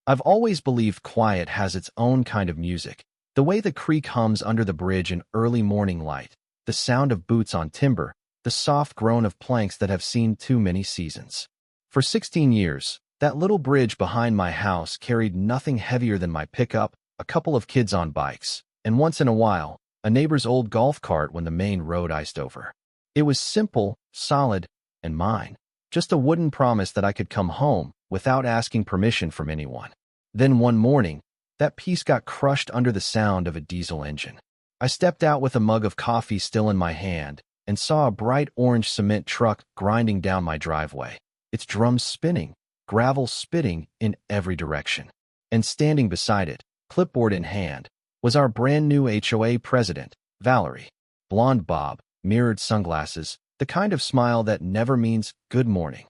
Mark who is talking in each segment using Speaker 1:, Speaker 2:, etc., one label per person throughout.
Speaker 1: I've always believed quiet has its own kind of music. The way the creek hums under the bridge in early morning light, the sound of boots on timber, the soft groan of planks that have seen too many seasons. For 16 years, that little bridge behind my house carried nothing heavier than my pickup, a couple of kids on bikes, and once in a while, a neighbor's old golf cart when the main road iced over. It was simple, solid, and mine. Just a wooden promise that I could come home without asking permission from anyone. Then one morning, that piece got crushed under the sound of a diesel engine. I stepped out with a mug of coffee still in my hand and saw a bright orange cement truck grinding down my driveway, its drums spinning, gravel spitting in every direction. And standing beside it, clipboard in hand, was our brand new HOA president, Valerie. Blonde bob, mirrored sunglasses, the kind of smile that never means good morning.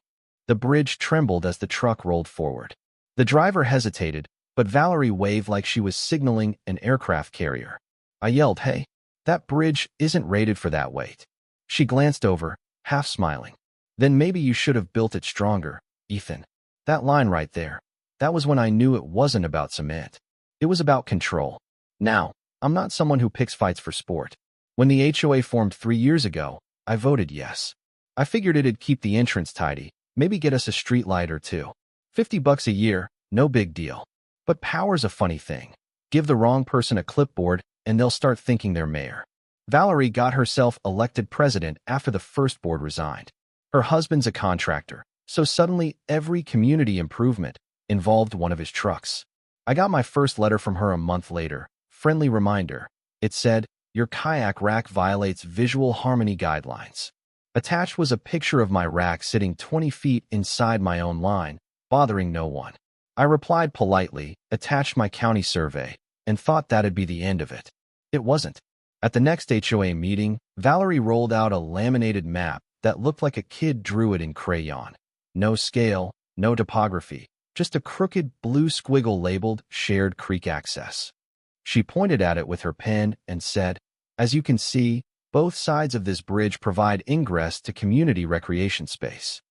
Speaker 1: The bridge trembled as the truck rolled forward. The driver hesitated, but Valerie waved like she was signaling an aircraft carrier. I yelled, "Hey, that bridge isn't rated for that weight." She glanced over, half smiling. "Then maybe you should have built it stronger, Ethan." That line right there, that was when I knew it wasn't about cement. It was about control. Now, I'm not someone who picks fights for sport. When the HOA formed 3 years ago, I voted yes. I figured it'd keep the entrance tidy, maybe get us a street light or two. $50 a year, no big deal. But power's a funny thing. Give the wrong person a clipboard, and they'll start thinking they're mayor. Valerie got herself elected president after the first board resigned. Her husband's a contractor, so suddenly every community improvement involved one of his trucks. I got my first letter from her a month later, friendly reminder. It said, "Your kayak rack violates visual harmony guidelines." Attached was a picture of my rack sitting 20 feet inside my own line, bothering no one. I replied politely, attached my county survey, and thought that'd be the end of it. It wasn't. At the next HOA meeting, Valerie rolled out a laminated map that looked like a kid drew it in crayon. No scale, no topography, just a crooked blue squiggle labeled Shared Creek Access. She pointed at it with her pen and said, "As you can see, both sides of this bridge provide ingress to community recreation space."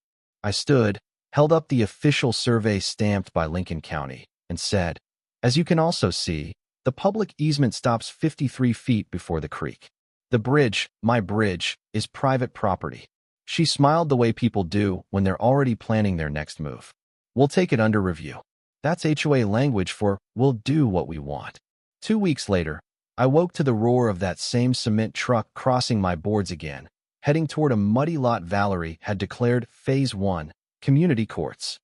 Speaker 1: I stood, held up the official survey stamped by Lincoln County, and said, "As you can also see, the public easement stops 53 feet before the creek. The bridge, my bridge, is private property." She smiled the way people do when they're already planning their next move. "We'll take it under review." That's HOA language for "we'll do what we want." 2 weeks later, I woke to the roar of that same cement truck crossing my boards again, heading toward a muddy lot Valerie had declared Phase 1, community courts.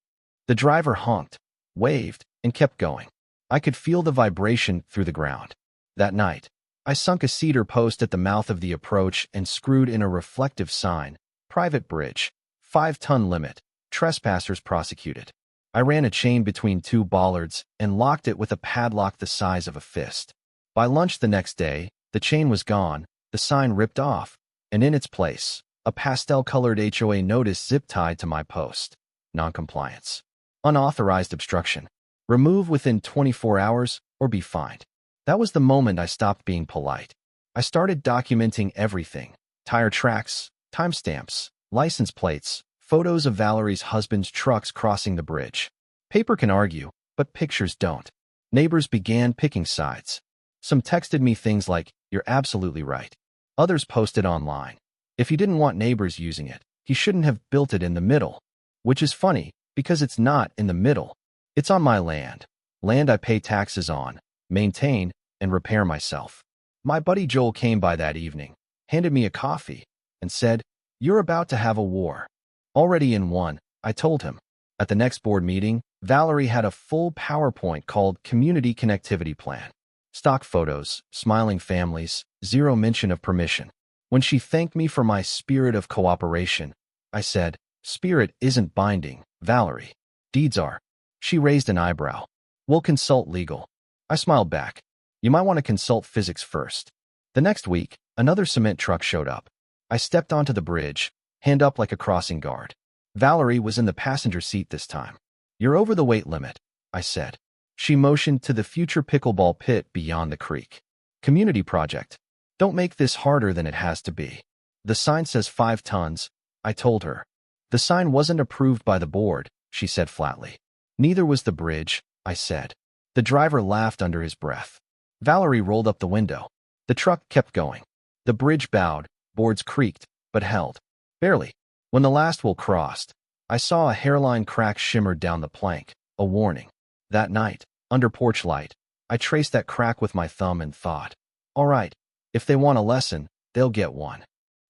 Speaker 1: The driver honked, waved, and kept going. I could feel the vibration through the ground. That night, I sunk a cedar post at the mouth of the approach and screwed in a reflective sign, "Private bridge, 5-ton limit, trespassers prosecuted." I ran a chain between 2 bollards and locked it with a padlock the size of a fist. By lunch the next day, the chain was gone, the sign ripped off, and in its place, a pastel-colored HOA notice zip-tied to my post. Noncompliance. Unauthorized obstruction. Remove within 24 hours or be fined. That was the moment I stopped being polite. I started documenting everything. Tire tracks, timestamps, license plates, photos of Valerie's husband's trucks crossing the bridge. Paper can argue, but pictures don't. Neighbors began picking sides. Some texted me things like, "You're absolutely right." Others posted online. If he didn't want neighbors using it, he shouldn't have built it in the middle. Which is funny, because it's not in the middle. It's on my land. Land I pay taxes on, maintain, and repair myself. My buddy Joel came by that evening, handed me a coffee, and said, "You're about to have a war." Already in one, I told him. At the next board meeting, Valerie had a full PowerPoint called Community Connectivity Plan. Stock photos, smiling families, zero mention of permission. When she thanked me for my spirit of cooperation, I said, "Spirit isn't binding, Valerie. Deeds are." She raised an eyebrow. "We'll consult legal." I smiled back. "You might want to consult physics first." The next week, another cement truck showed up. I stepped onto the bridge, hand up like a crossing guard. Valerie was in the passenger seat this time. "You're over the weight limit," I said. She motioned to the future pickleball pit beyond the creek. "Community project. Don't make this harder than it has to be." "The sign says 5 tons, I told her. "The sign wasn't approved by the board," she said flatly. "Neither was the bridge, I said. The driver laughed under his breath. Valerie rolled up the window. The truck kept going. The bridge bowed, boards creaked, but held. Barely. When the last wheel crossed, I saw a hairline crack shimmer down the plank, a warning. That night, under porch light, I traced that crack with my thumb and thought, all right, if they want a lesson, they'll get one.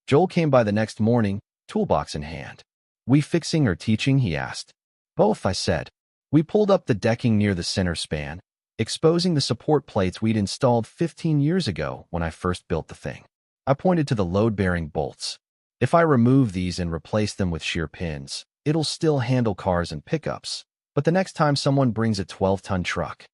Speaker 1: Joel came by the next morning, toolbox in hand. We fixing or teaching, he asked. Both, I said. We pulled up the decking near the center span, exposing the support plates we'd installed 15 years ago when I first built the thing. I pointed to the load-bearing bolts. If I remove these and replace them with shear pins, it'll still handle cars and pickups, but the next time someone brings a 12-ton truck.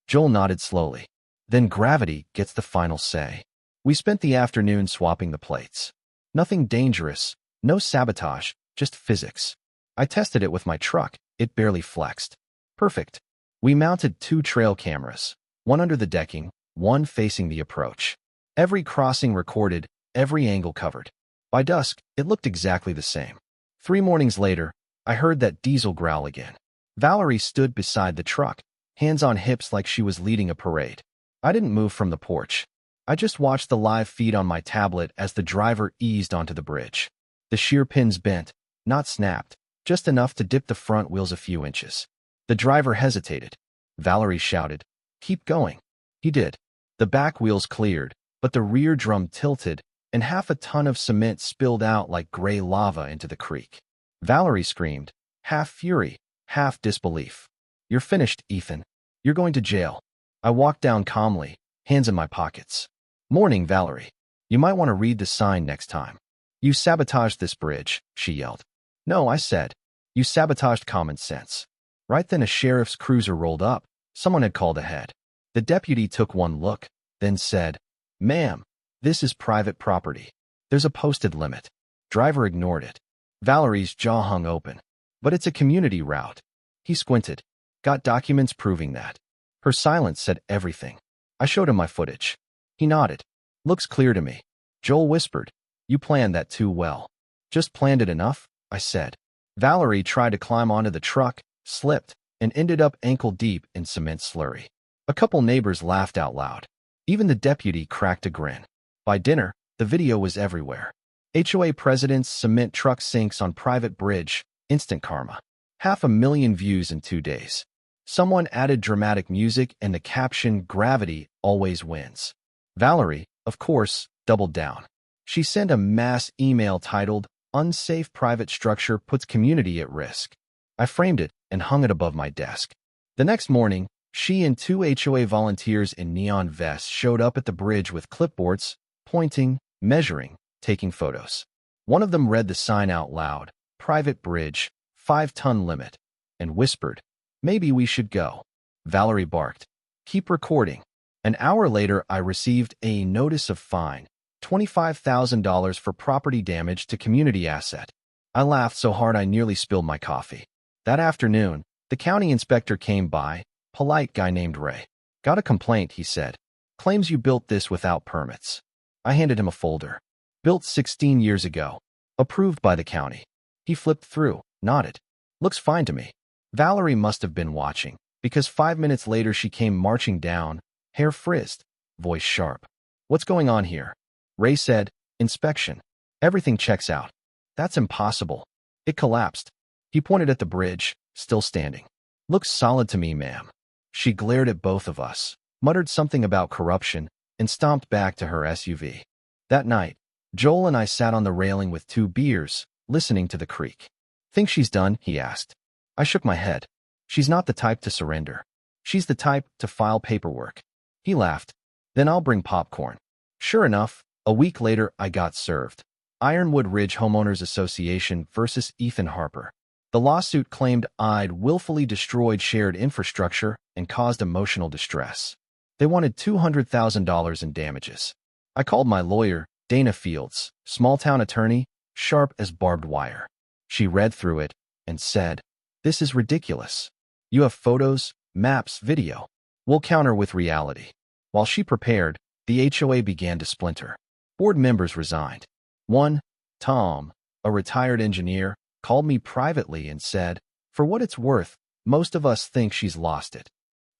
Speaker 1: Joel nodded slowly. Then gravity gets the final say. We spent the afternoon swapping the plates. Nothing dangerous, no sabotage, just physics. I tested it with my truck. It barely flexed. Perfect. We mounted 2 trail cameras, one under the decking, one facing the approach. Every crossing recorded, every angle covered. By dusk, it looked exactly the same. 3 mornings later, I heard that diesel growl again. Valerie stood beside the truck, hands on hips like she was leading a parade. I didn't move from the porch. I just watched the live feed on my tablet as the driver eased onto the bridge. The shear pins bent, not snapped, just enough to dip the front wheels a few inches. The driver hesitated. Valerie shouted, "Keep going." He did. The back wheels cleared, but the rear drum tilted, and half a ton of cement spilled out like gray lava into the creek. Valerie screamed, half fury, half disbelief. "You're finished, Ethan. You're going to jail." I walked down calmly, hands in my pockets. "Morning, Valerie. You might want to read the sign next time." "You sabotaged this bridge," she yelled. "No," I said. "You sabotaged common sense." Right then a sheriff's cruiser rolled up. Someone had called ahead. The deputy took one look, then said, "Ma'am, this is private property. There's a posted limit." Driver ignored it. Valerie's jaw hung open. "But it's a community route." He squinted. "Got documents proving that." Her silence said everything. I showed him my footage. He nodded. "Looks clear to me." Joel whispered, "You planned that too well." "Just planned it enough," I said. Valerie tried to climb onto the truck, slipped, and ended up ankle-deep in cement slurry. A couple neighbors laughed out loud. Even the deputy cracked a grin. By dinner, the video was everywhere. HOA president's cement truck sinks on private bridge, instant karma. 500,000 views in 2 days. Someone added dramatic music and the caption, "Gravity always wins." Valerie, of course, doubled down. She sent a mass email titled, "Unsafe Private Structure Puts Community at Risk." I framed it and hung it above my desk. The next morning, she and 2 HOA volunteers in neon vests showed up at the bridge with clipboards, pointing, measuring, taking photos. One of them read the sign out loud, "Private Bridge, 5-ton limit," and whispered, "Maybe we should go." Valerie barked, "Keep recording." An hour later, I received a notice of fine, $25,000 for property damage to community asset. I laughed so hard I nearly spilled my coffee. That afternoon, the county inspector came by, polite guy named Ray. "Got a complaint," he said. "Claims you built this without permits." I handed him a folder. "Built 16 years ago. Approved by the county." He flipped through, nodded. "Looks fine to me." Valerie must have been watching, because 5 minutes later she came marching down, hair frizzed, voice sharp. "What's going on here?" Ray said, "Inspection. Everything checks out." "That's impossible. It collapsed." He pointed at the bridge, still standing. "Looks solid to me, ma'am." She glared at both of us, muttered something about corruption, and stomped back to her SUV. That night, Joel and I sat on the railing with 2 beers, listening to the creak. "Think she's done?" he asked. I shook my head. "She's not the type to surrender. She's the type to file paperwork." He laughed. "Then I'll bring popcorn." Sure enough, a week later I got served. Ironwood Ridge Homeowners Association versus Ethan Harper. The lawsuit claimed I'd willfully destroyed shared infrastructure and caused emotional distress. They wanted $200,000 in damages. I called my lawyer, Dana Fields, small-town attorney, sharp as barbed wire. She read through it and said, "This is ridiculous. You have photos, maps, video. We'll counter with reality." While she prepared, the HOA began to splinter. Board members resigned. One, Tom, a retired engineer, called me privately and said, "For what it's worth, most of us think she's lost it."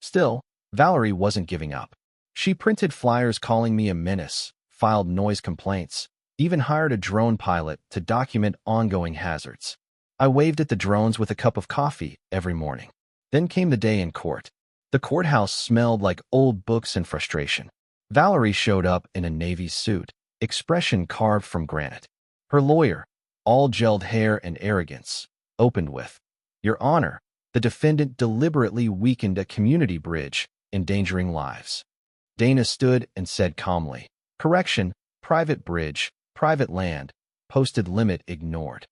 Speaker 1: Still, Valerie wasn't giving up. She printed flyers calling me a menace, filed noise complaints, even hired a drone pilot to document ongoing hazards. I waved at the drones with a cup of coffee every morning. Then came the day in court. The courthouse smelled like old books and frustration. Valerie showed up in a navy suit, expression carved from granite. Her lawyer, all gelled hair and arrogance, opened with, "Your Honor, the defendant deliberately weakened a community bridge, endangering lives." Dana stood and said calmly, "Correction, private bridge, private land, posted limit ignored."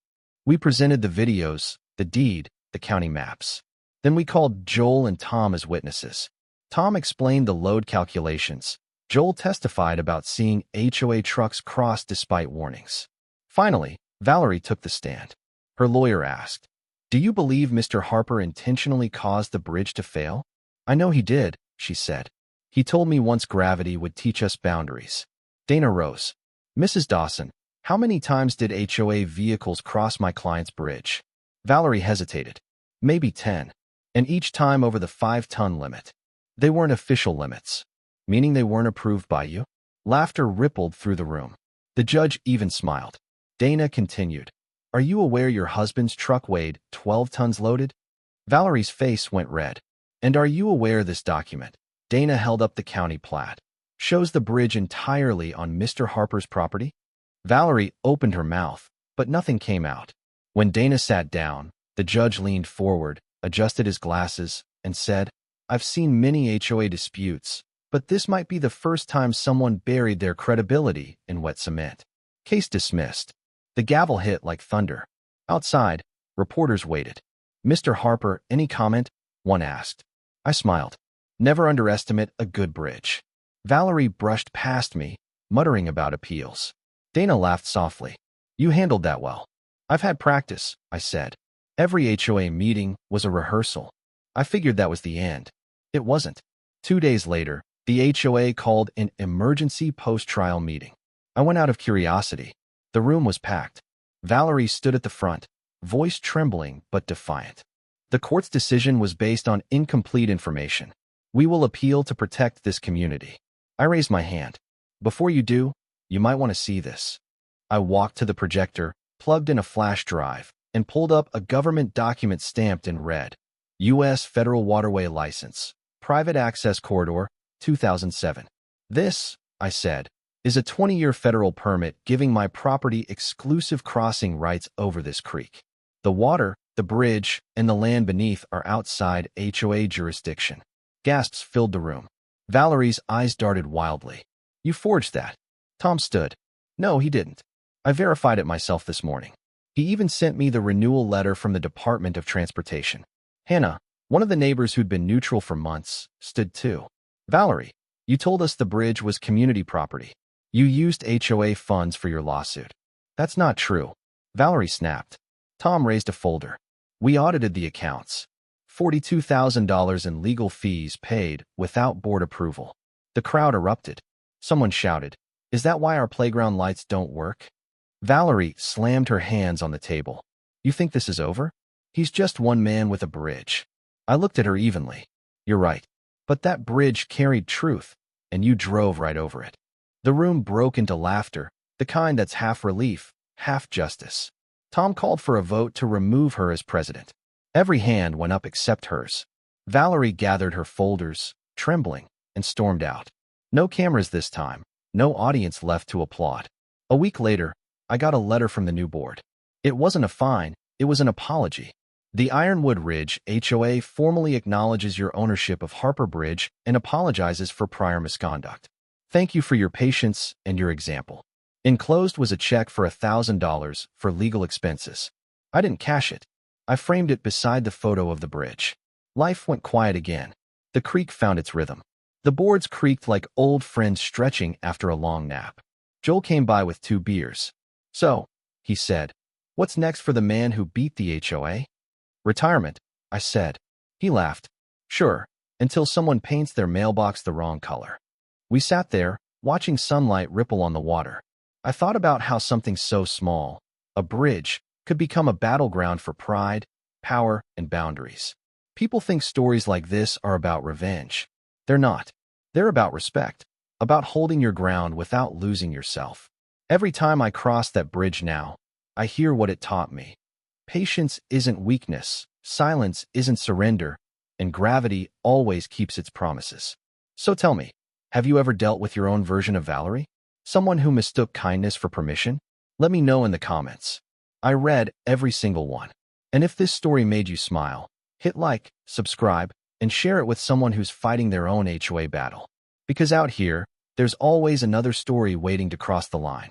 Speaker 1: We presented the videos, the deed, the county maps. Then we called Joel and Tom as witnesses. Tom explained the load calculations. Joel testified about seeing HOA trucks cross despite warnings. Finally, Valerie took the stand. Her lawyer asked, "Do you believe Mr. Harper intentionally caused the bridge to fail?" "I know he did," she said. "He told me once gravity would teach us boundaries." Dana rose. "Mrs. Dawson, how many times did HOA vehicles cross my client's bridge?" Valerie hesitated. "Maybe 10. And each time over the 5-ton limit. They weren't official limits." "Meaning they weren't approved by you?" Laughter rippled through the room. The judge even smiled. Dana continued, "Are you aware your husband's truck weighed 12 tons loaded?" Valerie's face went red. "And are you aware this document?" Dana held up the county plat. "Shows the bridge entirely on Mr. Harper's property?" Valerie opened her mouth, but nothing came out. When Dana sat down, the judge leaned forward, adjusted his glasses, and said, "I've seen many HOA disputes, but this might be the first time someone buried their credibility in wet cement." Case dismissed. The gavel hit like thunder. Outside, reporters waited. "Mr. Harper, any comment?" one asked. I smiled. "Never underestimate a good bridge." Valerie brushed past me, muttering about appeals. Dana laughed softly. "You handled that well." "I've had practice," I said. Every HOA meeting was a rehearsal. I figured that was the end. It wasn't. 2 days later, the HOA called an emergency post-trial meeting. I went out of curiosity. The room was packed. Valerie stood at the front, voice trembling but defiant. "The court's decision was based on incomplete information. We will appeal to protect this community." I raised my hand. "Before you do, you might want to see this." I walked to the projector, plugged in a flash drive, and pulled up a government document stamped in red. U.S. Federal Waterway License, Private Access Corridor, 2007. "This," I said, "is a 20-year federal permit giving my property exclusive crossing rights over this creek. The water, the bridge, and the land beneath are outside HOA jurisdiction." Gasps filled the room. Valerie's eyes darted wildly. "You forged that?" Tom stood. "No, he didn't. I verified it myself this morning. He even sent me the renewal letter from the Department of Transportation." Hannah, one of the neighbors who'd been neutral for months, stood too. "Valerie, you told us the bridge was community property. You used HOA funds for your lawsuit." "That's not true," Valerie snapped. Tom raised a folder. "We audited the accounts. $42,000 in legal fees paid without board approval." The crowd erupted. Someone shouted, "Is that why our playground lights don't work?" Valerie slammed her hands on the table. "You think this is over? He's just one man with a bridge." I looked at her evenly. "You're right. But that bridge carried truth, and you drove right over it." The room broke into laughter, the kind that's half relief, half justice. Tom called for a vote to remove her as president. Every hand went up except hers. Valerie gathered her folders, trembling, and stormed out. No cameras this time, no audience left to applaud. A week later, I got a letter from the new board. It wasn't a fine, it was an apology. The Ironwood Ridge HOA formally acknowledges your ownership of Harper Bridge and apologizes for prior misconduct. Thank you for your patience and your example. Enclosed was a check for $1,000 for legal expenses. I didn't cash it. I framed it beside the photo of the bridge. Life went quiet again. The creek found its rhythm. The boards creaked like old friends stretching after a long nap. Joel came by with 2 beers. "So," he said, "what's next for the man who beat the HOA?" "Retirement," I said. He laughed. "Sure, until someone paints their mailbox the wrong color." We sat there, watching sunlight ripple on the water. I thought about how something so small, a bridge, could become a battleground for pride, power, and boundaries. People think stories like this are about revenge. They're not. They're about respect, about holding your ground without losing yourself. Every time I cross that bridge now, I hear what it taught me. Patience isn't weakness, silence isn't surrender, and gravity always keeps its promises. So tell me, have you ever dealt with your own version of Valerie? Someone who mistook kindness for permission? Let me know in the comments. I read every single one. And if this story made you smile, hit like, subscribe, and share it with someone who's fighting their own HOA battle. Because out here, there's always another story waiting to cross the line.